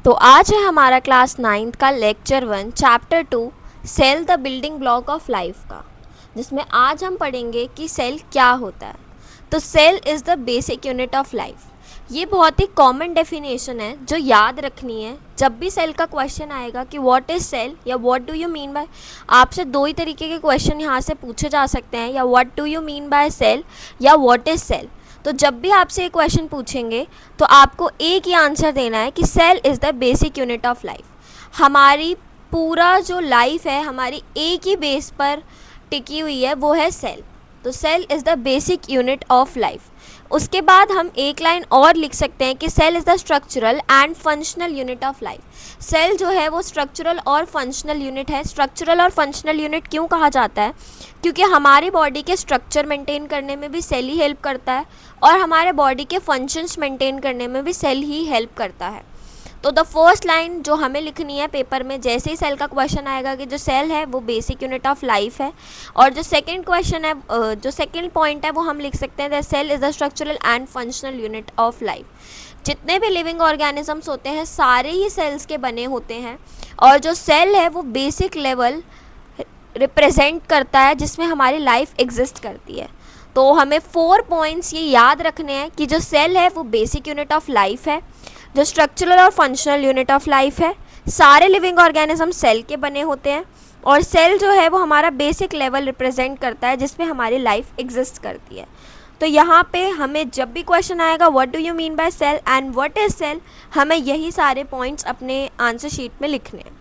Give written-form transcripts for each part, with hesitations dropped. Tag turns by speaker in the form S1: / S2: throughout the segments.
S1: तो आज है हमारा क्लास 9th का lecture 1 chapter 2 cell the building block of life का, जिसमें आज हम पढ़ेंगे कि सेल क्या होता है। तो cell is the basic unit of life. ये बहुत ही कॉमन डेफिनेशन है जो याद रखनी है जब भी सेल का क्वेश्चन आएगा कि व्हाट इज़ सेल या what do you mean bye. आपसे दो ही तरीके के क्वेश्चन यहाँ से पूछे जा सकते हैं, या what do you mean by cell या व्हाट इज़ सेल। तो जब भी आपसे ये क्वेश्चन पूछेंगे तो आपको एक ही आंसर देना है कि cell is the basic unit of life. हमारी पूरा जो लाइफ है हमारी एक ही बेस पर टिकी हुई है, वो है सेल। तो cell is the basic unit of life. उसके बाद हम एक लाइन और लिख सकते हैं कि cell is the structural and functional unit of life. Cell जो है वो स्ट्रक्चरल और फंक्शनल यूनिट है। स्ट्रक्चरल और फंक्शनल यूनिट क्यों कहा जाता है? क्योंकि हमारी बॉडी के स्ट्रक्चर मेंटेन करने में भी सेल ही हेल्प करता है और हमारे बॉडी के फंक्शंस मेंटेन करने में भी सेल ही हेल्प करता है। तो द फर्स्ट लाइन जो हमें लिखनी है पेपर में, जैसे ही सेल का क्वेश्चन आएगा कि जो सेल है वो बेसिक यूनिट ऑफ लाइफ है, और जो सेकंड क्वेश्चन है, जो सेकंड पॉइंट है वो हम लिख सकते हैं the cell is the structural and functional unit of life. जितने भी लिविंग ऑर्गेनिजम्स होते हैं सारे ही सेल्स के बने होते हैं, और जो सेल है वो बेसिक लेवल रिप्रेजेंट करता है जिसमें हमारी लाइफ एग्जिस्ट करती है। तो हमें 4 पॉइंट्स ये याद रखने हैं कि जो सेल है वो बेसिक यूनिट ऑफ लाइफ है, जो स्ट्रक्चरल और फंक्शनल यूनिट ऑफ लाइफ है, सारे लिविंग ऑर्गेनिज्म सेल के बने होते हैं, और सेल जो है वो हमारा बेसिक लेवल रिप्रेजेंट करता है जिसमें हमारी लाइफ एग्जिस्ट करती है। तो यहाँ पे हमें जब भी क्वेश्चन आएगा what do you mean by cell and what is cell, हमें यही सारे पॉइंट्स अपने आंसर शीट में लिखने हैं।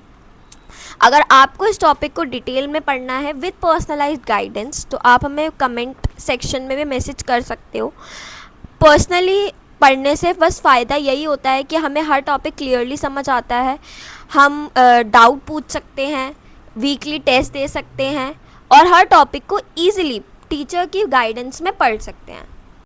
S1: अगर आपको इस टॉपिक को डिटेल में पढ़ना है विद पर्सनलाइज्ड गाइडेंस तो आप हमें कमेंट सेक्शन में भी मैसेज कर सकते हो। पर्सनली पढ़ने से बस फ़ायदा यही होता है कि हमें हर टॉपिक क्लियरली समझ आता है, हम डाउट पूछ सकते हैं, वीकली टेस्ट दे सकते हैं, और हर टॉपिक को ईजिली टीचर की गाइडेंस में पढ़ सकते हैं।